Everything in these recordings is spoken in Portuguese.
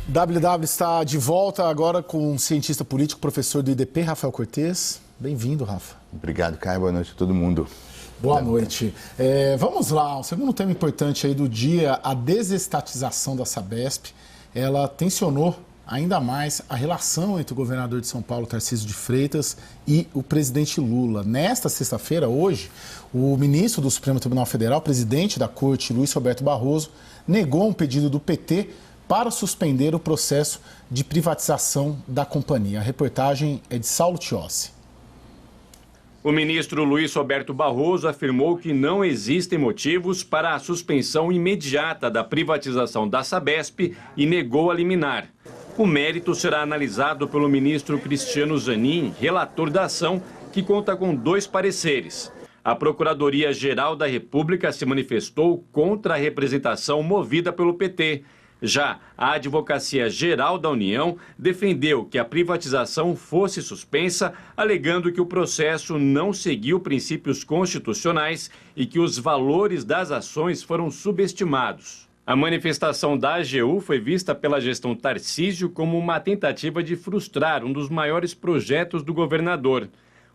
WW está de volta agora com o cientista político, professor do IDP, Rafael Cortes. Bem-vindo, Rafa. Obrigado, Caio. Boa noite a todo mundo. Boa noite. Vamos lá, o segundo tema importante aí do dia, a desestatização da Sabesp. Ela tensionou ainda mais a relação entre o governador de São Paulo, Tarcísio de Freitas, e o presidente Lula. Nesta sexta-feira, hoje, o ministro do Supremo Tribunal Federal, presidente da Corte, Luiz Roberto Barroso, negou um pedido do PT para suspender o processo de privatização da companhia. A reportagem é de Saulo Tiossi. O ministro Luiz Roberto Barroso afirmou que não existem motivos para a suspensão imediata da privatização da Sabesp e negou a liminar. O mérito será analisado pelo ministro Cristiano Zanin, relator da ação, que conta com 2 pareceres. A Procuradoria-Geral da República se manifestou contra a representação movida pelo PT. Já a Advocacia Geral da União defendeu que a privatização fosse suspensa, alegando que o processo não seguiu princípios constitucionais e que os valores das ações foram subestimados. A manifestação da AGU foi vista pela gestão Tarcísio como uma tentativa de frustrar um dos maiores projetos do governador.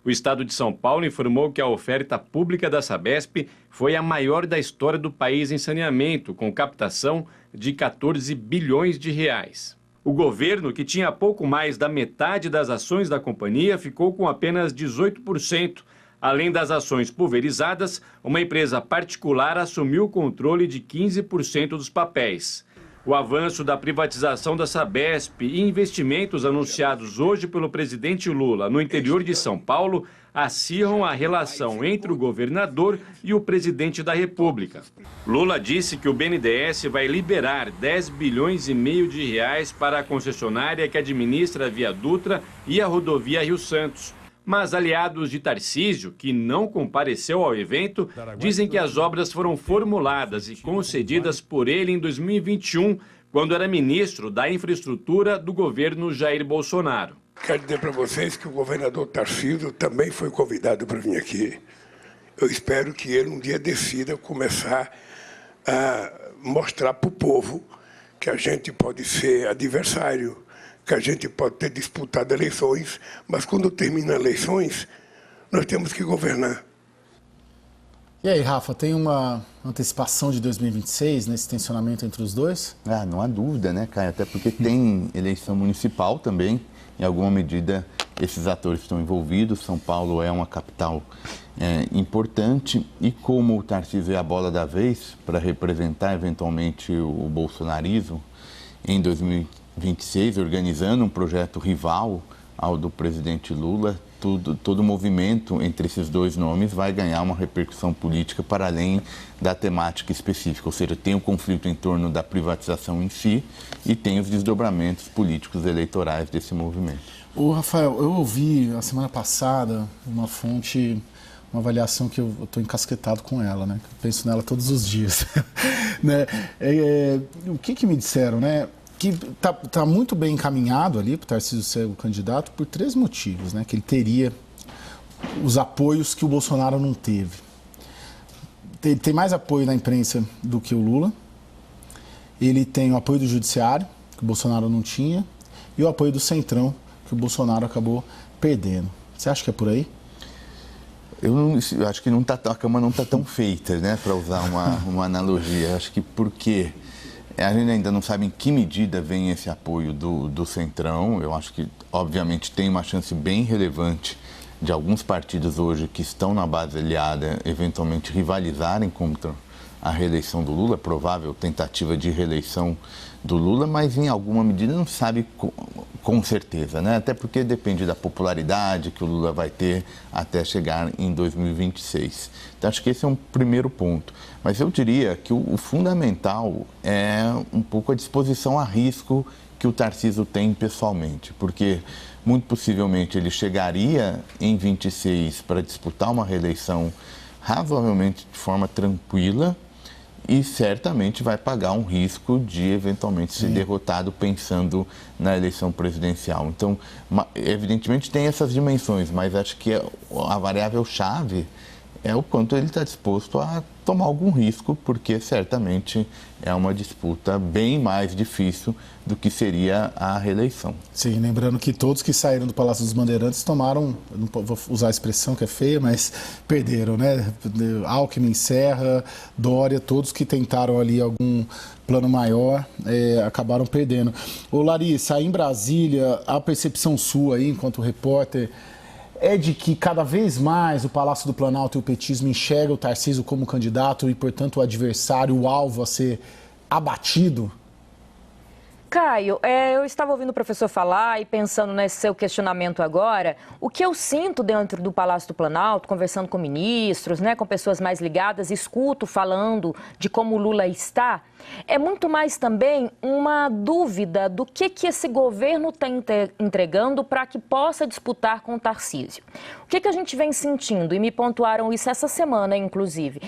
O Estado de São Paulo informou que a oferta pública da Sabesp foi a maior da história do país em saneamento, com captação de 14 bilhões de reais. O governo, que tinha pouco mais da metade das ações da companhia, ficou com apenas 18%. Além das ações pulverizadas, uma empresa particular assumiu o controle de 15% dos papéis. O avanço da privatização da Sabesp e investimentos anunciados hoje pelo presidente Lula no interior de São Paulo acirram a relação entre o governador e o presidente da República. Lula disse que o BNDES vai liberar 10 bilhões e meio de reais para a concessionária que administra a Via Dutra e a rodovia Rio-Santos. Mas aliados de Tarcísio, que não compareceu ao evento, dizem que as obras foram formuladas e concedidas por ele em 2021, quando era ministro da Infraestrutura do governo Jair Bolsonaro. Quero dizer para vocês que o governador Tarcísio também foi convidado para vir aqui. Eu espero que ele um dia decida começar a mostrar para o povo que a gente pode ser adversário, que a gente pode ter disputado eleições, mas quando terminam eleições, nós temos que governar. E aí, Rafa, tem uma antecipação de 2026 nesse tensionamento entre os dois? Não há dúvida, né, Caio? Até porque tem eleição municipal também. Em alguma medida, esses atores estão envolvidos. São Paulo é uma capital importante. E como o Tarcísio é a bola da vez para representar eventualmente o bolsonarismo em 2026, organizando um projeto rival ao do presidente Lula, todo movimento entre esses dois nomes vai ganhar uma repercussão política para além da temática específica, ou seja, tem o conflito em torno da privatização em si e tem os desdobramentos políticos eleitorais desse movimento. Ô, Rafael, eu ouvi a semana passada uma fonte, uma avaliação que eu estou encasquetado com ela, né? Eu penso nela todos os dias. Né? O que me disseram, né? Que tá muito bem encaminhado ali para o Tarcísio ser o candidato por 3 motivos, né? Que ele teria os apoios que o Bolsonaro não teve. Tem mais apoio da imprensa do que o Lula. Ele tem o apoio do judiciário, que o Bolsonaro não tinha, e o apoio do Centrão, que o Bolsonaro acabou perdendo. Você acha que é por aí? Eu acho que a cama não está tão feita, né? Para usar uma analogia. Eu acho que porque a gente ainda não sabe em que medida vem esse apoio do Centrão. Eu acho que, obviamente, tem uma chance bem relevante de alguns partidos hoje que estão na base aliada eventualmente rivalizarem contra a reeleição do Lula, provável tentativa de reeleição do Lula, mas em alguma medida não sabe com certeza, né? Até porque depende da popularidade que o Lula vai ter até chegar em 2026. Então, acho que esse é um primeiro ponto. Mas eu diria que o fundamental é um pouco a disposição a risco que o Tarcísio tem pessoalmente, porque muito possivelmente ele chegaria em 26 para disputar uma reeleição razoavelmente de forma tranquila, e certamente vai pagar um risco de eventualmente ser derrotado pensando na eleição presidencial. Então, evidentemente tem essas dimensões, mas acho que a variável-chave é o quanto ele está disposto a tomar algum risco, porque certamente é uma disputa bem mais difícil do que seria a reeleição. Sim, lembrando que todos que saíram do Palácio dos Bandeirantes tomaram, não vou usar a expressão que é feia, mas perderam, né? Alckmin, Serra, Dória, todos que tentaram ali algum plano maior, acabaram perdendo. Ô Larissa, aí em Brasília, a percepção sua aí, enquanto repórter, é de que cada vez mais o Palácio do Planalto e o petismo enxergam o Tarcísio como candidato e, portanto, o adversário, o alvo a ser abatido? Caio, eu estava ouvindo o professor falar e pensando nesse seu questionamento agora, o que eu sinto dentro do Palácio do Planalto, conversando com ministros, né, com pessoas mais ligadas, escuto falando de como o Lula está, é muito mais também uma dúvida do que esse governo está entregando para que possa disputar com o Tarcísio. O que a gente vem sentindo, e me pontuaram isso essa semana, inclusive,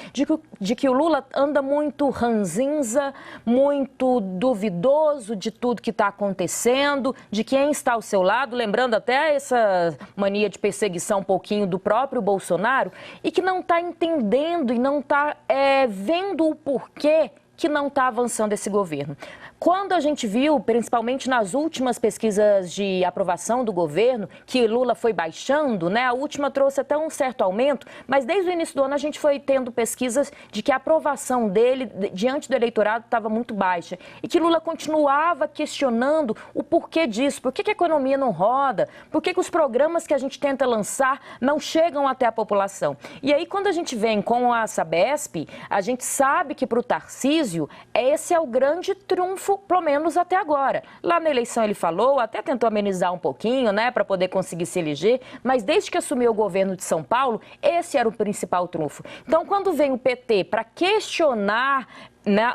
de que o Lula anda muito ranzinza, muito duvidoso de tudo que está acontecendo, de quem está ao seu lado, lembrando até essa mania de perseguição um pouquinho do próprio Bolsonaro, e que não está entendendo e não está vendo o porquê que não está avançando esse governo. Quando a gente viu, principalmente nas últimas pesquisas de aprovação do governo, que Lula foi baixando, né? A última trouxe até um certo aumento, mas desde o início do ano a gente foi tendo pesquisas de que a aprovação dele diante do eleitorado estava muito baixa e que Lula continuava questionando o porquê disso, por que a economia não roda, por que os programas que a gente tenta lançar não chegam até a população. E aí quando a gente vem com a Sabesp, a gente sabe que para o Tarcísio esse é o grande trunfo, pelo menos até agora. Lá na eleição ele falou, até tentou amenizar um pouquinho, né, para poder conseguir se eleger, mas desde que assumiu o governo de São Paulo, esse era o principal trunfo. Então, quando vem o PT para questionar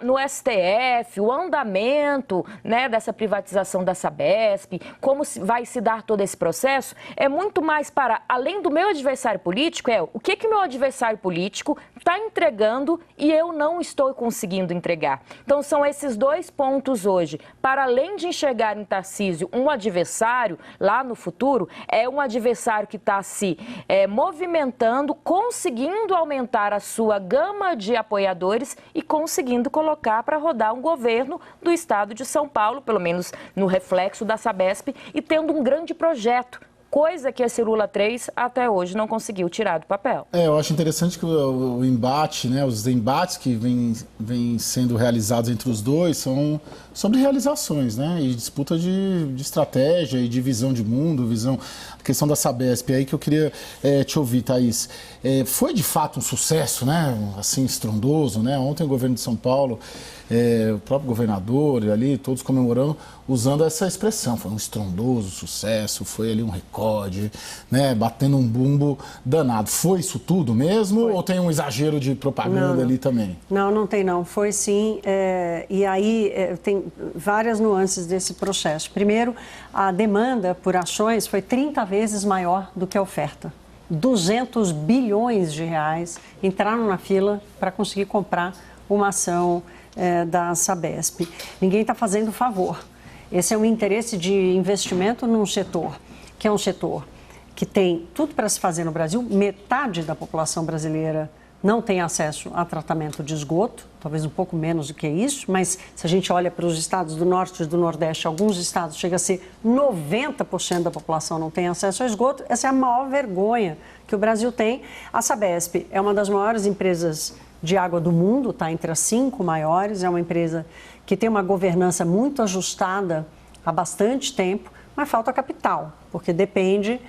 no STF, o andamento, né, dessa privatização da Sabesp, como vai se dar todo esse processo, é muito mais para, além do meu adversário político, o que meu adversário político está entregando e eu não estou conseguindo entregar. Então, são esses dois pontos hoje. Para além de enxergar em Tarcísio um adversário lá no futuro, é um adversário que está se movimentando, conseguindo aumentar a sua gama de apoiadores e conseguindo colocar para rodar um governo do estado de São Paulo, pelo menos no reflexo da Sabesp, e tendo um grande projeto, coisa que esse Lula 3 até hoje não conseguiu tirar do papel. Eu acho interessante que o embate, né, os embates que vêm sendo realizados entre os dois são sobre realizações, né, e disputa de estratégia e de visão de mundo, a questão da Sabesp, aí que eu queria te ouvir, Thaís. Foi de fato um sucesso, né, assim, estrondoso, né? Ontem o governo de São Paulo, o próprio governador ali, todos comemorando, usando essa expressão, foi um estrondoso sucesso, foi ali um recorde, né, batendo um bumbo danado. Foi isso tudo mesmo ou tem um exagero de propaganda ali também? Não tem não, foi sim, e aí tem várias nuances desse processo. Primeiro, a demanda por ações foi 30 vezes maior do que a oferta. 200 bilhões de reais entraram na fila para conseguir comprar uma ação da Sabesp. Ninguém está fazendo favor. Esse é um interesse de investimento num setor, que é um setor que tem tudo para se fazer no Brasil. Metade da população brasileira não tem acesso a tratamento de esgoto, talvez um pouco menos do que isso, mas se a gente olha para os estados do Norte e do Nordeste, alguns estados chega a ser 90% da população não tem acesso ao esgoto. Essa é a maior vergonha que o Brasil tem. A Sabesp é uma das maiores empresas de água do mundo, está entre as 5 maiores, é uma empresa que tem uma governança muito ajustada há bastante tempo, mas falta capital, porque dependia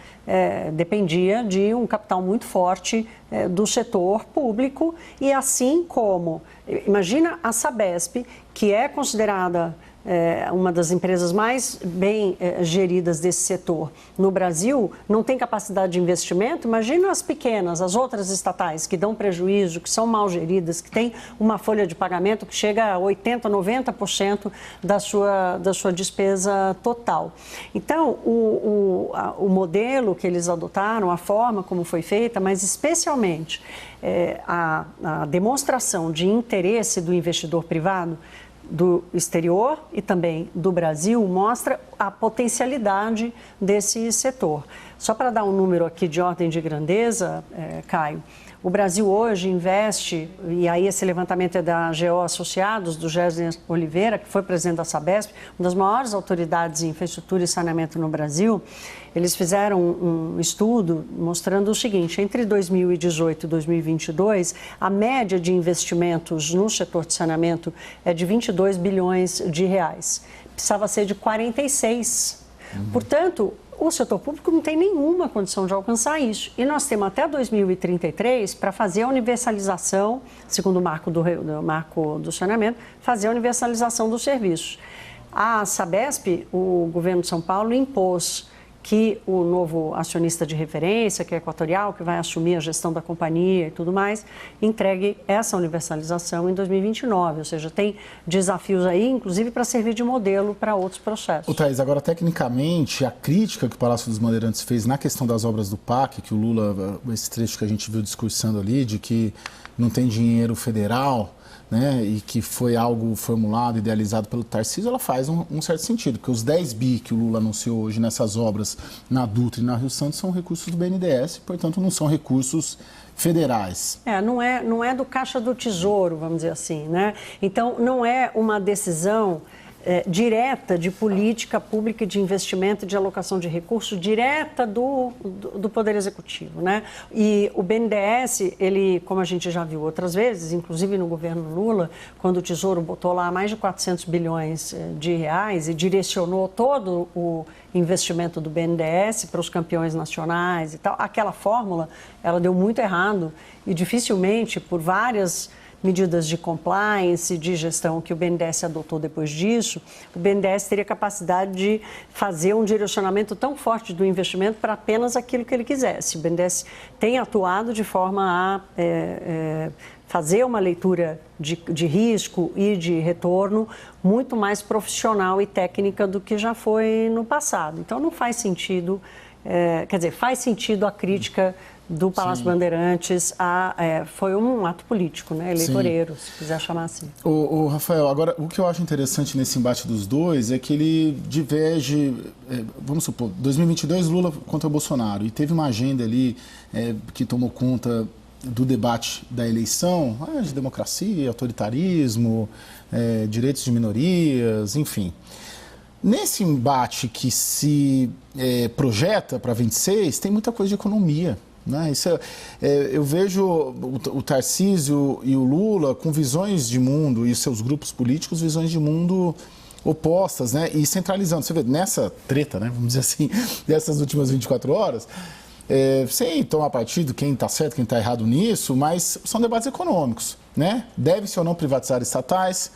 de um capital muito forte do setor público e assim como, imagina a Sabesp, que é considerada uma das empresas mais bem geridas desse setor no Brasil, não tem capacidade de investimento. Imagina as pequenas, as outras estatais que dão prejuízo, que são mal geridas, que têm uma folha de pagamento que chega a 80%, 90% da sua despesa total. Então, o modelo que eles adotaram, a forma como foi feita, mas especialmente a demonstração de interesse do investidor privado, do exterior e também do Brasil, mostra a potencialidade desse setor. Só para dar um número aqui de ordem de grandeza, Caio, O Brasil hoje investe, e aí esse levantamento é da GO Associados, do Gésner Oliveira, que foi presidente da Sabesp, uma das maiores autoridades em infraestrutura e saneamento no Brasil. Eles fizeram um estudo mostrando o seguinte: entre 2018 e 2022, a média de investimentos no setor de saneamento é de 22 bilhões de reais. Precisava ser de 46. Portanto, o setor público não tem nenhuma condição de alcançar isso. E nós temos até 2033 para fazer a universalização, segundo o marco do saneamento, fazer a universalização dos serviços. A Sabesp, o governo de São Paulo, impôs que o novo acionista de referência, que é Equatorial, que vai assumir a gestão da companhia e tudo mais, entregue essa universalização em 2029. Ou seja, tem desafios aí, inclusive para servir de modelo para outros processos. Thaís, agora, tecnicamente, a crítica que o Palácio dos Bandeirantes fez na questão das obras do PAC, que o Lula, esse trecho que a gente viu discursando ali, de que não tem dinheiro federal, né, e que foi algo formulado, idealizado pelo Tarcísio, ela faz um certo sentido, porque os 10 bi que o Lula anunciou hoje nessas obras na Dutra e na Rio Santos são recursos do BNDES, portanto não são recursos federais. Não é do Caixa do Tesouro, vamos dizer assim, né? Então não é uma decisão direta de política pública e de investimento, de alocação de recursos, direta do Poder Executivo, né? E o BNDES, ele, como a gente já viu outras vezes, inclusive no governo Lula, quando o Tesouro botou lá mais de 400 bilhões de reais e direcionou todo o investimento do BNDES para os campeões nacionais e tal, aquela fórmula, ela deu muito errado e dificilmente, por várias medidas de compliance, de gestão que o BNDES adotou depois disso, o BNDES teria capacidade de fazer um direcionamento tão forte do investimento para apenas aquilo que ele quisesse. O BNDES tem atuado de forma a fazer uma leitura de risco e de retorno muito mais profissional e técnica do que já foi no passado. Então, não faz sentido, faz sentido a crítica do Palácio Bandeirantes, foi um ato político, né? Eleitoreiro, se quiser chamar assim. O Rafael, agora, o que eu acho interessante nesse embate dos dois é que ele diverge, vamos supor, 2022 Lula contra Bolsonaro, e teve uma agenda ali que tomou conta do debate da eleição, de democracia, autoritarismo, direitos de minorias, enfim. Nesse embate que se projeta para 26, tem muita coisa de economia. Né? Eu vejo o Tarcísio e o Lula com visões de mundo e seus grupos políticos, visões de mundo opostas, né? E centralizando. Você vê, nessa treta, né? Vamos dizer assim, dessas últimas 24 horas, sem tomar partido, quem está certo, quem está errado nisso, mas são debates econômicos, né? Deve-se ou não privatizar estatais,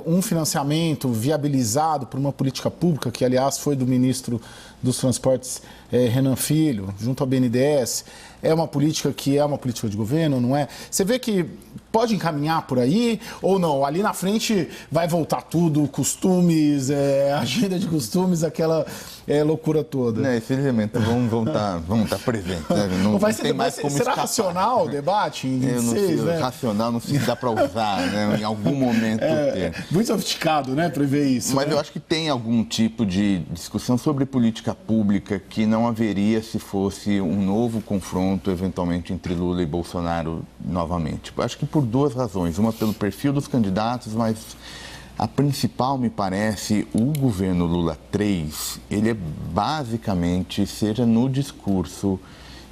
um financiamento viabilizado por uma política pública, que aliás foi do ministro dos Transportes, Renan Filho, junto ao BNDES, é uma política que é uma política de governo, não é? Você vê que pode encaminhar por aí ou não? Ali na frente vai voltar tudo, costumes, agenda de costumes, aquela loucura toda. Esses elementos vão estar presentes. Né? Não tem mais como será escapar. Racional o debate em 26, né? Racional, não sei se dá para usar, né? Em algum momento. Muito sofisticado, né, prever isso. Mas né? eu acho que tem algum tipo de discussão sobre política pública que não haveria se fosse um novo confronto, eventualmente, entre Lula e Bolsonaro novamente. Eu acho que por duas razões. Uma pelo perfil dos candidatos, mas a principal, me parece, o governo Lula 3, ele é basicamente, seja no discurso,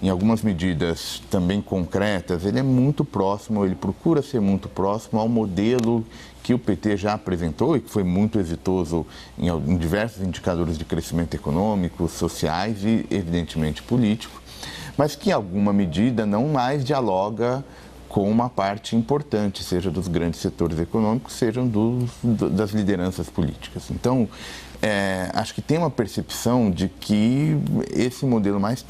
em algumas medidas também concretas, ele é muito próximo, ele procura ser muito próximo ao modelo que o PT já apresentou e que foi muito exitoso em diversos indicadores de crescimento econômico, sociais e, evidentemente, político, mas que, em alguma medida, não mais dialoga com uma parte importante, seja dos grandes setores econômicos, sejam das lideranças políticas. Então, acho que tem uma percepção de que esse modelo mais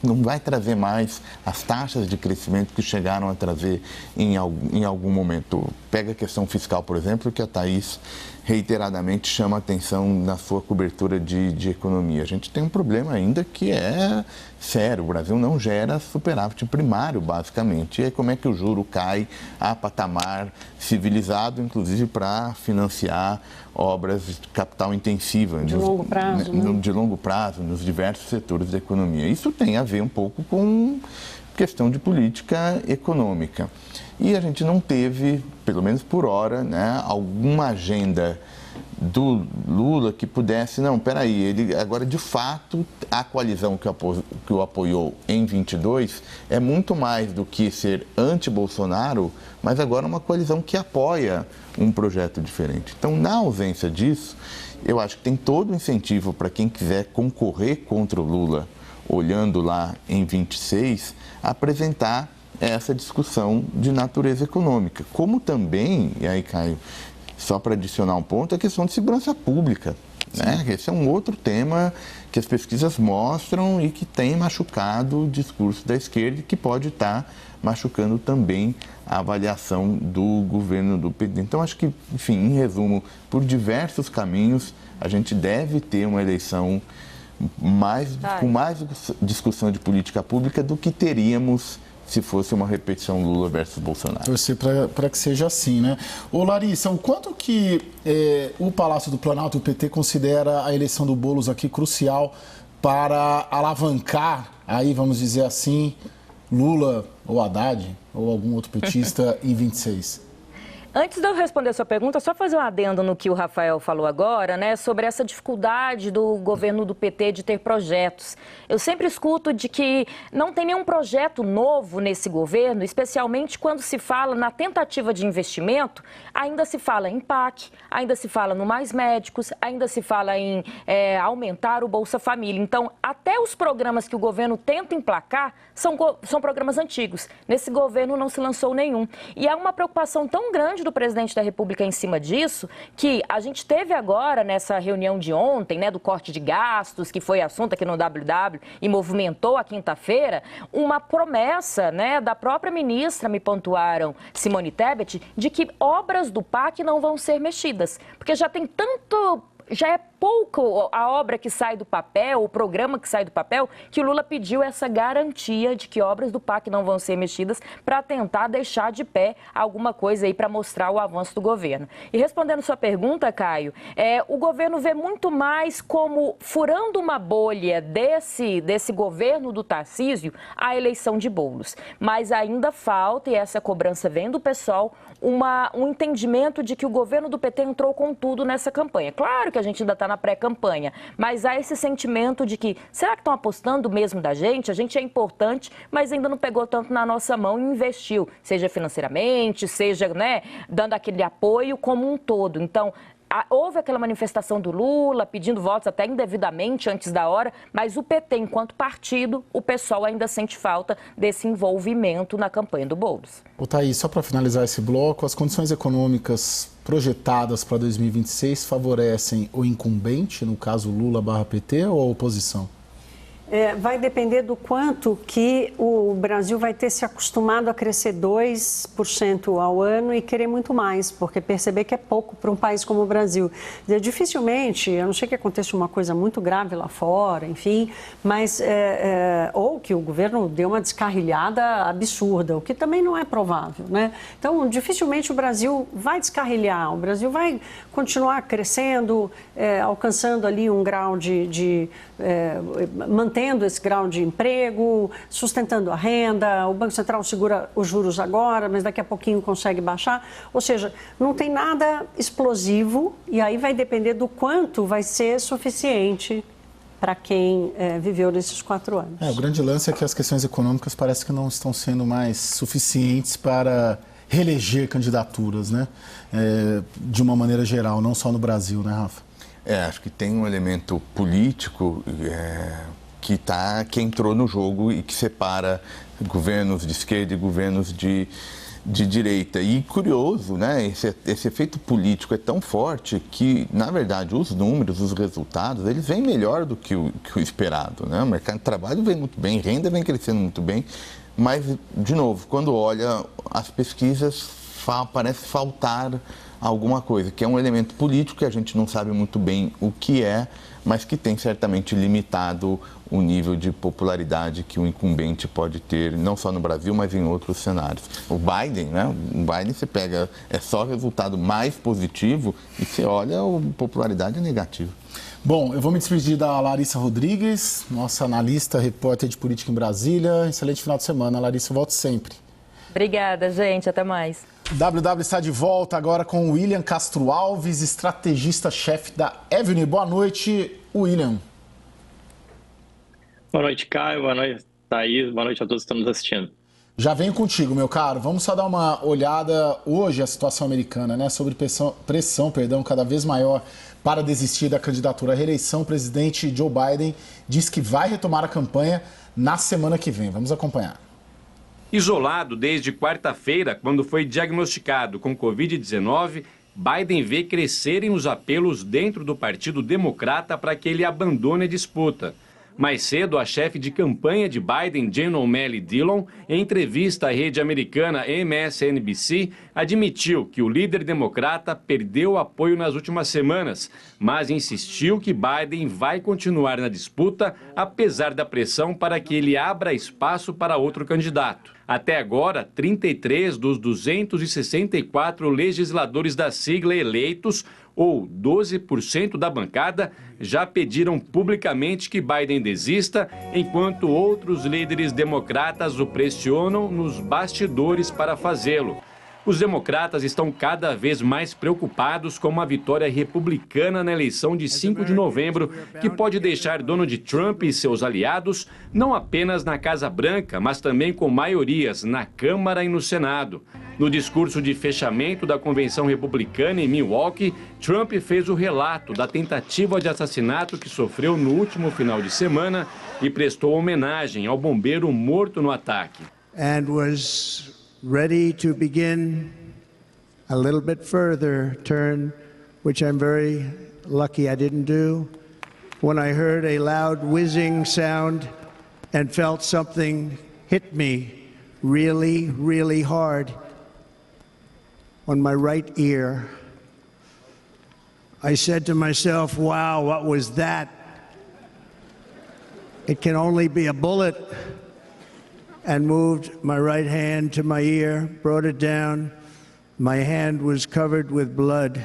não vai trazer mais as taxas de crescimento que chegaram a trazer em algum momento. Pega a questão fiscal, por exemplo, que a Thaís reiteradamente chama a atenção na sua cobertura de economia. A gente tem um problema ainda que é sério. O Brasil não gera superávit primário, basicamente. E aí, como é que o juro cai a patamar civilizado, inclusive para financiar obras de capital intensiva. De longo prazo, né? De longo prazo, nos diversos setores da economia. Isso tem a ver um pouco com questão de política econômica. E a gente não teve, pelo menos por hora, né, alguma agenda do Lula que pudesse, não, peraí, ele agora de fato a coalizão que o apoiou em 22 é muito mais do que ser anti-Bolsonaro, mas agora uma coalizão que apoia um projeto diferente. Então, na ausência disso, eu acho que tem todo o incentivo para quem quiser concorrer contra o Lula, olhando lá em 26, apresentar essa discussão de natureza econômica. Como também, e aí, Caio, só para adicionar um ponto, a questão de segurança pública. Né? Esse é um outro tema que as pesquisas mostram e que tem machucado o discurso da esquerda e que pode estar machucando também a avaliação do governo do PT. Então, acho que, enfim, em resumo, por diversos caminhos, a gente deve ter uma eleição com mais discussão de política pública do que teríamos se fosse uma repetição Lula versus Bolsonaro. Torcer para que seja assim, né? Ô Larissa, o quanto que o Palácio do Planalto e o PT considera a eleição do Boulos aqui crucial para alavancar, aí vamos dizer assim, Lula ou Haddad ou algum outro petista em 26? Antes de eu responder a sua pergunta, só fazer um adendo no que o Rafael falou agora, né, sobre essa dificuldade do governo do PT de ter projetos. Eu sempre escuto de que não tem nenhum projeto novo nesse governo, especialmente quando se fala na tentativa de investimento, ainda se fala em PAC, ainda se fala no Mais Médicos, ainda se fala em aumentar o Bolsa Família. Então, até os programas que o governo tenta emplacar são programas antigos. Nesse governo não se lançou nenhum. E há uma preocupação tão grande do presidente da República em cima disso, que a gente teve agora nessa reunião de ontem, né, do corte de gastos, que foi assunto aqui no WW e movimentou a quinta-feira, uma promessa, né, da própria ministra, me pontuaram, Simone Tebet, de que obras do PAC não vão ser mexidas, porque já tem tanto... Já é pouco a obra que sai do papel, o programa que sai do papel, que o Lula pediu essa garantia de que obras do PAC não vão ser mexidas para tentar deixar de pé alguma coisa aí para mostrar o avanço do governo. E respondendo sua pergunta, Caio, o governo vê muito mais como furando uma bolha desse governo do Tarcísio a eleição de Boulos. Mas ainda falta, e essa cobrança vem do pessoal, um entendimento de que o governo do PT entrou com tudo nessa campanha. Claro que a gente ainda está na pré-campanha, mas há esse sentimento de que, será que estão apostando mesmo da gente? A gente é importante, mas ainda não pegou tanto na nossa mão e investiu, seja financeiramente, seja, né, dando aquele apoio como um todo. Então, houve aquela manifestação do Lula pedindo votos até indevidamente antes da hora, mas o PT, enquanto partido, o pessoal ainda sente falta desse envolvimento na campanha do Boulos. Ô Thaís, só para finalizar esse bloco, as condições econômicas projetadas para 2026 favorecem o incumbente, no caso Lula/PT, ou a oposição? Vai depender do quanto que o Brasil vai ter se acostumado a crescer 2% ao ano e querer muito mais, porque perceber que é pouco para um país como o Brasil. Dificilmente, a não ser que aconteça uma coisa muito grave lá fora, enfim, mas ou que o governo dê uma descarrilhada absurda, o que também não é provável, né? Então, dificilmente o Brasil vai descarrilhar, o Brasil vai continuar crescendo, alcançando ali um grau mantendo esse grau de emprego, sustentando a renda, o Banco Central segura os juros agora, mas daqui a pouquinho consegue baixar. Ou seja, não tem nada explosivo e aí vai depender do quanto vai ser suficiente para quem viveu nesses 4 anos. O grande lance é que as questões econômicas parece que não estão sendo mais suficientes para reeleger candidaturas, né? De uma maneira geral, não só no Brasil, né, Rafa? Acho que tem um elemento político que entrou no jogo e que separa governos de esquerda e governos de direita. E curioso, né? Esse efeito político é tão forte que, na verdade, os números, os resultados, eles vêm melhor do que o esperado, né? O mercado de trabalho vem muito bem, renda vem crescendo muito bem, mas, de novo, quando olha as pesquisas, parece faltar alguma coisa, que é um elemento político que a gente não sabe muito bem o que é, mas que tem certamente limitado o nível de popularidade que o incumbente pode ter, não só no Brasil, mas em outros cenários. O Biden, né? O Biden, você pega, é só resultado mais positivo e você olha, a popularidade é negativa. Bom, eu vou me despedir da Larissa Rodrigues, nossa analista, repórter de política em Brasília. Excelente final de semana, Larissa, volte sempre. Obrigada, gente. Até mais. WW está de volta agora com o William Castro Alves, estrategista-chefe da Avenue. Boa noite, William. Boa noite, Caio. Boa noite, Thaís. Boa noite a todos que estão nos assistindo. Já venho contigo, meu caro. Vamos só dar uma olhada hoje à situação americana, né? Sobre pressão cada vez maior para desistir da candidatura à reeleição. O presidente Joe Biden diz que vai retomar a campanha na semana que vem. Vamos acompanhar. Isolado desde quarta-feira, quando foi diagnosticado com Covid-19, Biden vê crescerem os apelos dentro do Partido Democrata para que ele abandone a disputa. Mais cedo, a chefe de campanha de Biden, Jen O'Malley Dillon, em entrevista à rede americana MSNBC, admitiu que o líder democrata perdeu apoio nas últimas semanas, mas insistiu que Biden vai continuar na disputa, apesar da pressão para que ele abra espaço para outro candidato. Até agora, 33 dos 264 legisladores da sigla eleitos, ou 12% da bancada, já pediram publicamente que Biden desista, enquanto outros líderes democratas o pressionam nos bastidores para fazê-lo. Os democratas estão cada vez mais preocupados com uma vitória republicana na eleição de 5 de novembro, que pode deixar Donald Trump e seus aliados não apenas na Casa Branca, mas também com maiorias na Câmara e no Senado. No discurso de fechamento da convenção republicana em Milwaukee, Trump fez o relato da tentativa de assassinato que sofreu no último final de semana e prestou homenagem ao bombeiro morto no ataque. Ready to begin a little bit further turn, which I'm very lucky I didn't do, when I heard a loud whizzing sound and felt something hit me really, really hard on my right ear. I said to myself, wow, what was that? It can only be a bullet. And moved my right hand to my ear, brought it down. My hand was covered with blood,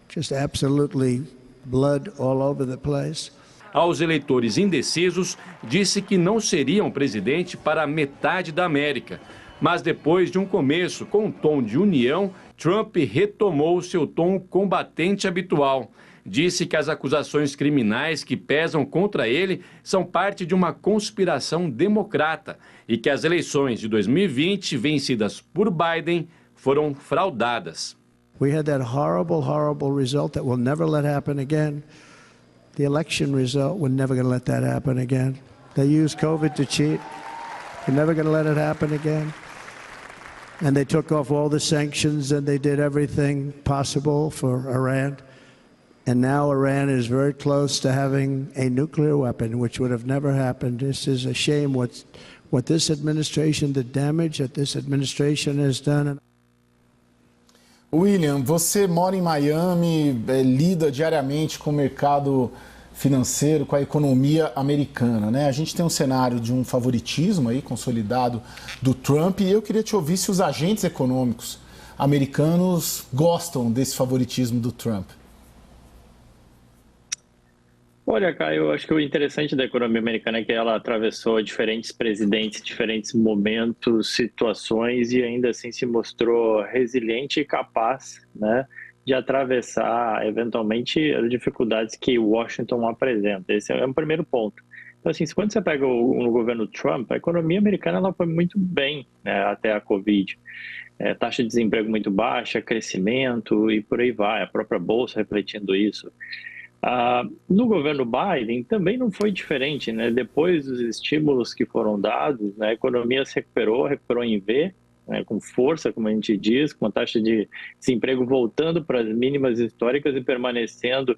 just absolutely blood all over the place. Aos eleitores indecisos, disse que não seria um presidente para metade da América. Mas depois de um começo com um tom de união, Trump retomou seu tom combatente habitual. Disse que as acusações criminais que pesam contra ele são parte de uma conspiração democrata e que as eleições de 2020, vencidas por Biden, foram fraudadas. We had that horrible result that we'll never let happen again. The election result, we're never going to let that happen again. They used COVID to cheat. We're never going to let it happen again. And they took off all the sanctions and they did everything possible for Iran. And now Iran is very close to having a nuclear weapon, which would have never happened. This is a shame what this administration, the damage that this administration has done. William, você mora em Miami, lida diariamente com o mercado financeiro, com a economia americana, né? A gente tem um cenário de um favoritismo aí consolidado do Trump e eu queria te ouvir se os agentes econômicos americanos gostam desse favoritismo do Trump. Olha, Caio, eu acho que o interessante da economia americana é que ela atravessou diferentes presidentes, diferentes momentos, situações e ainda assim se mostrou resiliente e capaz, né, de atravessar eventualmente as dificuldades que Washington apresenta. Esse é um primeiro ponto. Então, assim, quando você pega no governo Trump, a economia americana ela foi muito bem, né, até a Covid. Taxa de desemprego muito baixa, crescimento e por aí vai, a própria Bolsa refletindo isso. No governo Biden também não foi diferente, né? Depois dos estímulos que foram dados, né, a economia se recuperou em V, né, com força, como a gente diz, com a taxa de desemprego voltando para as mínimas históricas e permanecendo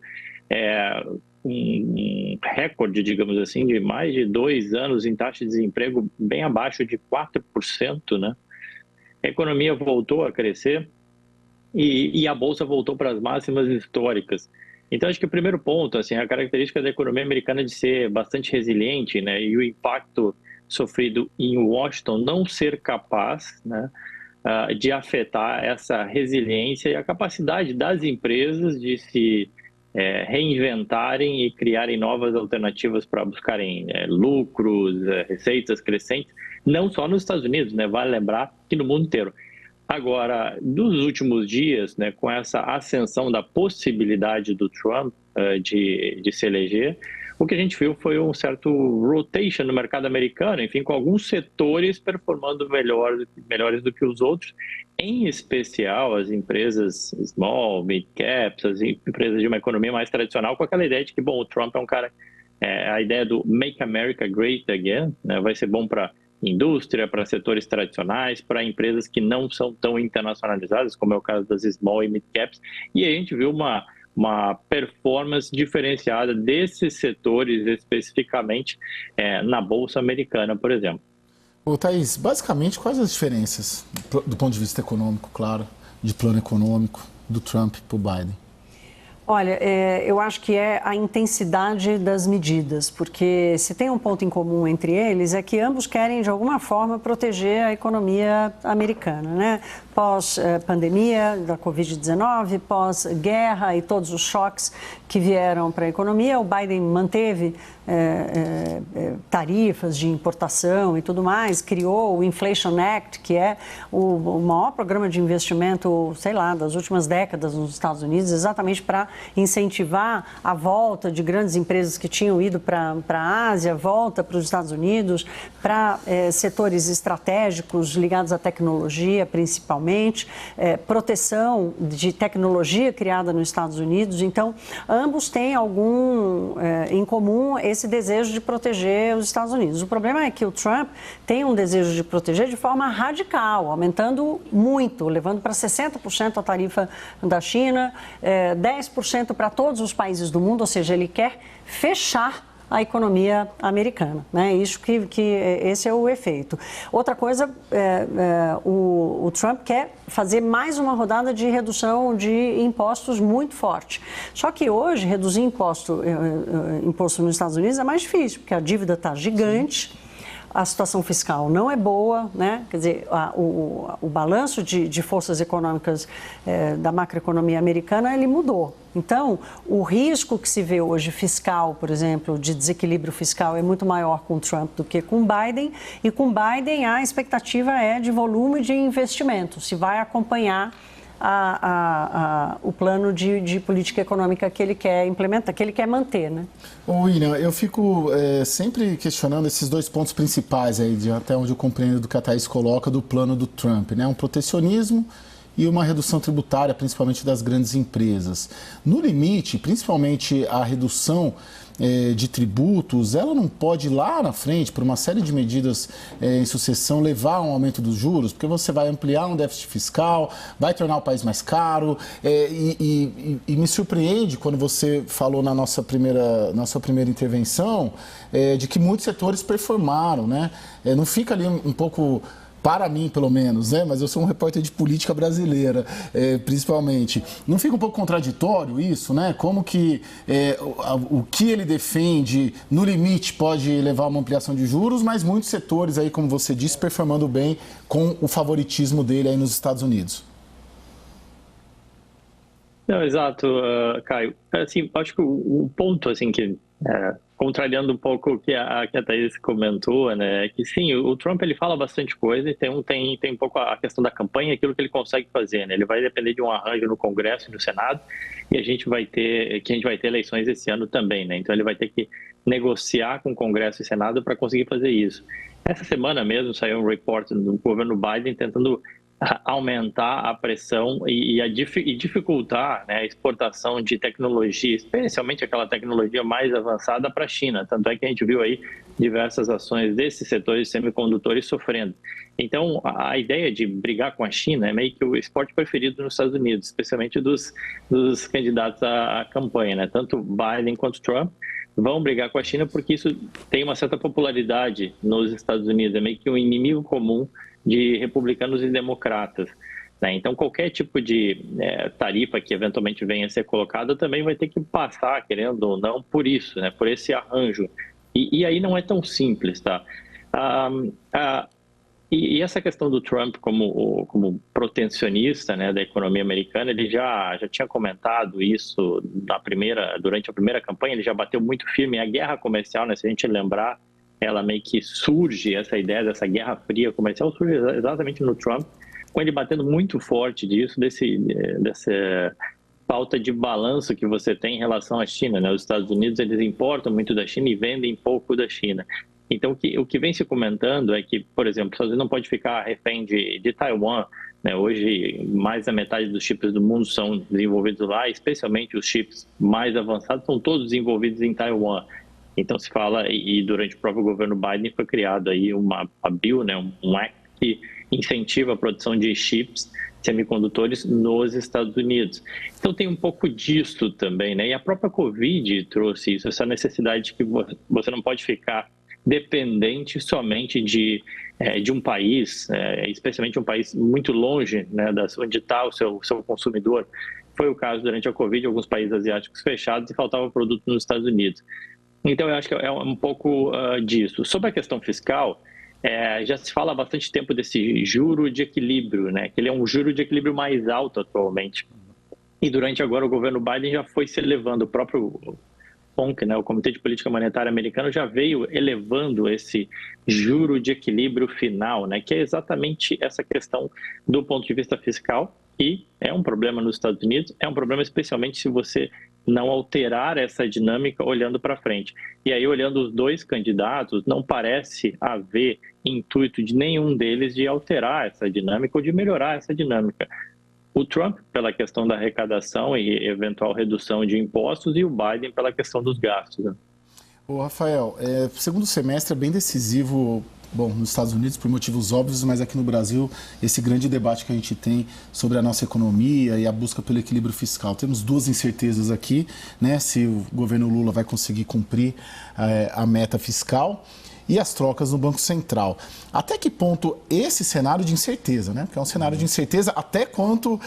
um recorde, digamos assim, de mais de 2 anos em taxa de desemprego bem abaixo de 4%, né? A economia voltou a crescer e a Bolsa voltou para as máximas históricas. Então, acho que o primeiro ponto, assim, a característica da economia americana de ser bastante resiliente, né, e o impacto sofrido em Washington não ser capaz, né, de afetar essa resiliência e a capacidade das empresas de se reinventarem e criarem novas alternativas para buscarem lucros, receitas crescentes, não só nos Estados Unidos, né? Vale lembrar que no mundo inteiro. Agora, dos últimos dias, né, com essa ascensão da possibilidade do Trump de se eleger, o que a gente viu foi um certo rotation no mercado americano, enfim, com alguns setores performando melhores do que os outros, em especial as empresas small, mid caps, as empresas de uma economia mais tradicional, com aquela ideia de que, bom, o Trump é um cara, a ideia do Make America Great Again, né, vai ser bom para indústria, para setores tradicionais, para empresas que não são tão internacionalizadas, como é o caso das small e mid caps, e a gente viu uma performance diferenciada desses setores especificamente na Bolsa Americana, por exemplo. Ô, Thaís, basicamente, quais as diferenças, do ponto de vista econômico, claro, de plano econômico, do Trump para o Biden? Olha, eu acho que é a intensidade das medidas, porque se tem um ponto em comum entre eles é que ambos querem, de alguma forma, proteger a economia americana, né? Pós-pandemia da Covid-19, pós-guerra e todos os choques que vieram para a economia, o Biden manteve tarifas de importação e tudo mais, criou o Inflation Act, que é o maior programa de investimento, sei lá, das últimas décadas nos Estados Unidos, exatamente para incentivar a volta de grandes empresas que tinham ido para a Ásia, volta para os Estados Unidos, para setores estratégicos ligados à tecnologia, principalmente, proteção de tecnologia criada nos Estados Unidos. Então, ambos têm algum em comum esse desejo de proteger os Estados Unidos. O problema é que o Trump tem um desejo de proteger de forma radical, aumentando muito, levando para 60% a tarifa da China, 10% para todos os países do mundo, ou seja, ele quer fechar a economia americana, né? Isso que esse é o efeito. Outra coisa, o Trump quer fazer mais uma rodada de redução de impostos muito forte. Só que hoje, reduzir imposto nos Estados Unidos é mais difícil, porque a dívida está gigante. A situação fiscal não é boa, né? Quer dizer, o balanço de forças econômicas da macroeconomia americana, ele mudou. Então, o risco que se vê hoje fiscal, por exemplo, de desequilíbrio fiscal é muito maior com Trump do que com Biden. E com Biden a expectativa é de volume de investimento, se vai acompanhar o plano de política econômica que ele quer implementar, que ele quer manter, né? William, eu fico sempre questionando esses dois pontos principais aí, até onde eu compreendo do que a Thaís coloca do plano do Trump, né? Um protecionismo e uma redução tributária, principalmente das grandes empresas. No limite, principalmente a redução de tributos, ela não pode lá na frente, por uma série de medidas em sucessão, levar a um aumento dos juros, porque você vai ampliar um déficit fiscal, vai tornar o país mais caro, e me surpreende quando você falou na nossa primeira intervenção de que muitos setores performaram, né? Não fica ali um pouco... Para mim, pelo menos, né? Mas eu sou um repórter de política brasileira, principalmente. Não fica um pouco contraditório isso, né? Como que o que ele defende, no limite, pode levar a uma ampliação de juros, mas muitos setores aí, como você disse, performando bem com o favoritismo dele aí nos Estados Unidos. Não, exato, Caio. Assim, acho que o ponto, assim, que... contrariando um pouco o que a Thaís comentou, né, é que sim, o Trump ele fala bastante coisa e tem um pouco a questão da campanha, aquilo que ele consegue fazer, né, ele vai depender de um arranjo no Congresso e no Senado e a gente vai ter eleições esse ano também, né, então ele vai ter que negociar com o Congresso e Senado para conseguir fazer isso. Essa semana mesmo saiu um report do governo Biden tentando aumentar a pressão e dificultar, né, a exportação de tecnologia, especialmente aquela tecnologia mais avançada para a China. Tanto é que a gente viu aí diversas ações desses setores semicondutores sofrendo. Então, a ideia de brigar com a China é meio que o esporte preferido nos Estados Unidos, especialmente dos candidatos à campanha, né? Tanto Biden quanto Trump vão brigar com a China porque isso tem uma certa popularidade nos Estados Unidos, é meio que um inimigo comum de republicanos e democratas, né? Então, qualquer tipo de tarifa que eventualmente venha a ser colocada também vai ter que passar, querendo ou não, por isso, né? Por esse arranjo. E aí não é tão simples, tá? E essa questão do Trump como protecionista, né, da economia americana, ele já tinha comentado isso durante a primeira campanha, ele já bateu muito firme. A guerra comercial, né, se a gente lembrar, ela meio que surge, essa ideia dessa guerra fria comercial surge exatamente no Trump, com ele batendo muito forte dessa falta de balanço que você tem em relação à China, né? Os Estados Unidos, eles importam muito da China e vendem pouco da China. Então, o que vem se comentando é que, por exemplo, os Estados Unidos não pode ficar refém de Taiwan, né? Hoje, mais da metade dos chips do mundo são desenvolvidos lá, especialmente os chips mais avançados são todos desenvolvidos em Taiwan. Então, se fala, e durante o próprio governo Biden foi criado aí a bill, né? Um act que incentiva a produção de chips semicondutores nos Estados Unidos. Então tem um pouco disso também, né? E a própria Covid trouxe isso, essa necessidade de que você não pode ficar dependente somente de um país, especialmente um país muito longe, né, onde está o seu consumidor. Foi o caso durante a Covid, alguns países asiáticos fechados e faltava produto nos Estados Unidos. Então eu acho que é um pouco disso. Sobre a questão fiscal, já se fala há bastante tempo desse juro de equilíbrio, né? Que ele é um juro de equilíbrio mais alto atualmente. E durante agora o governo Biden já foi se elevando, o próprio FONC, né, o Comitê de Política Monetária americano, já veio elevando esse juro de equilíbrio final, né? Que é exatamente essa questão do ponto de vista fiscal, e é um problema nos Estados Unidos, é um problema especialmente se você não alterar essa dinâmica olhando para frente. E aí, olhando os dois candidatos, não parece haver intuito de nenhum deles de alterar essa dinâmica ou de melhorar essa dinâmica. O Trump, pela questão da arrecadação e eventual redução de impostos, e o Biden pela questão dos gastos, né? Ô, Rafael, o segundo semestre é bem decisivo, bom, nos Estados Unidos por motivos óbvios, mas aqui no Brasil, esse grande debate que a gente tem sobre a nossa economia e a busca pelo equilíbrio fiscal. Temos duas incertezas aqui, né? Se o governo Lula vai conseguir cumprir a meta fiscal e as trocas no Banco Central. Até que ponto esse cenário de incerteza, né? Porque é um cenário de incerteza até quanto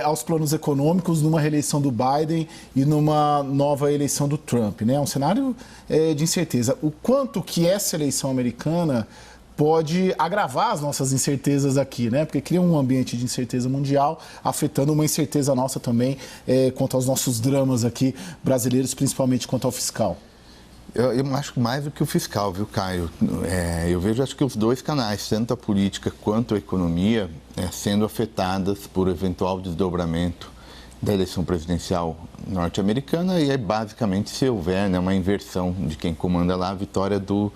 aos planos econômicos numa reeleição do Biden e numa nova eleição do Trump, né? É um cenário de incerteza. O quanto que essa eleição americana pode agravar as nossas incertezas aqui, né? Porque cria um ambiente de incerteza mundial, afetando uma incerteza nossa também quanto aos nossos dramas aqui brasileiros, principalmente quanto ao fiscal. Eu acho mais do que o fiscal, viu, Caio? Eu vejo, acho que os dois canais, tanto a política quanto a economia, sendo afetadas por eventual desdobramento da eleição presidencial norte-americana e, basicamente, se houver, né, uma inversão de quem comanda lá, a vitória do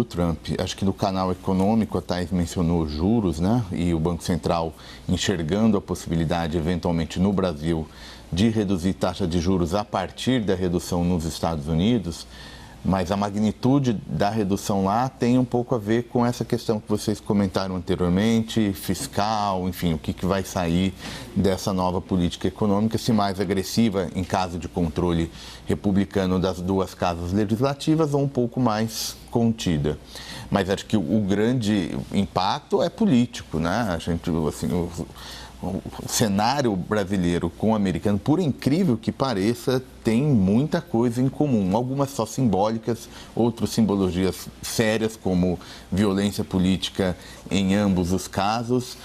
Trump. Acho que no canal econômico, a Thais mencionou juros, né, e o Banco Central enxergando a possibilidade, eventualmente, no Brasil, de reduzir taxa de juros a partir da redução nos Estados Unidos. Mas a magnitude da redução lá tem um pouco a ver com essa questão que vocês comentaram anteriormente, fiscal, enfim, o que vai sair dessa nova política econômica, se mais agressiva em caso de controle republicano das duas casas legislativas ou um pouco mais contida. Mas acho que o grande impacto é político, né? A gente, assim, o cenário brasileiro com o americano, por incrível que pareça, tem muita coisa em comum. Algumas só simbólicas, outras simbologias sérias, como violência política em ambos os casos,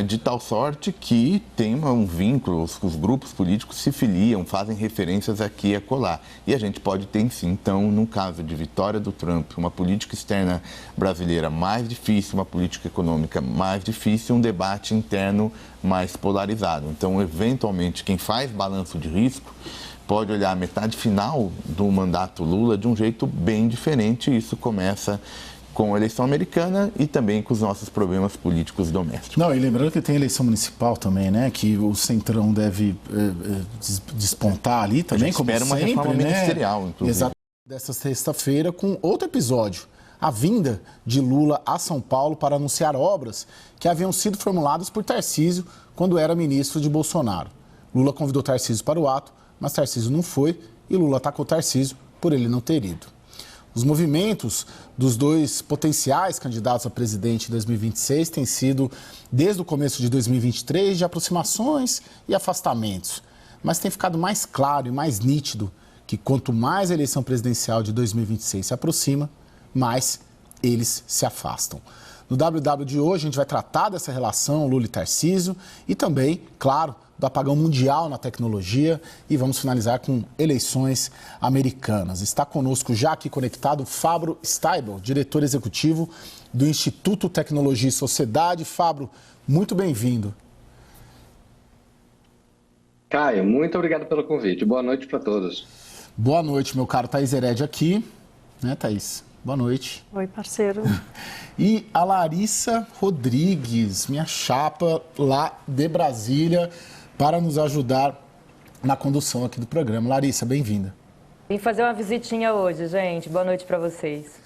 de tal sorte que tem um vínculo, os grupos políticos se filiam, fazem referências aqui e acolá. E a gente pode ter, sim, então, no caso de vitória do Trump, uma política externa brasileira mais difícil, uma política econômica mais difícil, um debate interno mais polarizado. Então, eventualmente, quem faz balanço de risco pode olhar a metade final do mandato Lula de um jeito bem diferente. Isso começa com a eleição americana e também com os nossos problemas políticos domésticos. Não, e lembrando que tem eleição municipal também, né? Que o Centrão deve despontar ali também, como espera uma sempre, reforma ministerial, inclusive. Exato. Desta sexta-feira, com outro episódio. A vinda de Lula a São Paulo para anunciar obras que haviam sido formuladas por Tarcísio quando era ministro de Bolsonaro. Lula convidou Tarcísio para o ato, mas Tarcísio não foi e Lula atacou Tarcísio por ele não ter ido. Os movimentos dos dois potenciais candidatos a presidente em 2026 têm sido, desde o começo de 2023, de aproximações e afastamentos. Mas tem ficado mais claro e mais nítido que quanto mais a eleição presidencial de 2026 se aproxima, mais eles se afastam. No WW de hoje, a gente vai tratar dessa relação Lula e Tarcísio e também, claro, do apagão mundial na tecnologia e vamos finalizar com eleições americanas. Está conosco já aqui conectado Fabro Steibel, diretor executivo do Instituto Tecnologia e Sociedade. Fabro, muito bem-vindo. Caio, muito obrigado pelo convite. Boa noite para todos. Boa noite, meu caro Thaís Heredia aqui, né, Thaís? Boa noite. Oi, parceiro. E a Larissa Rodrigues, minha chapa lá de Brasília, para nos ajudar na condução aqui do programa. Larissa, bem-vinda. Vim fazer uma visitinha hoje, gente. Boa noite para vocês.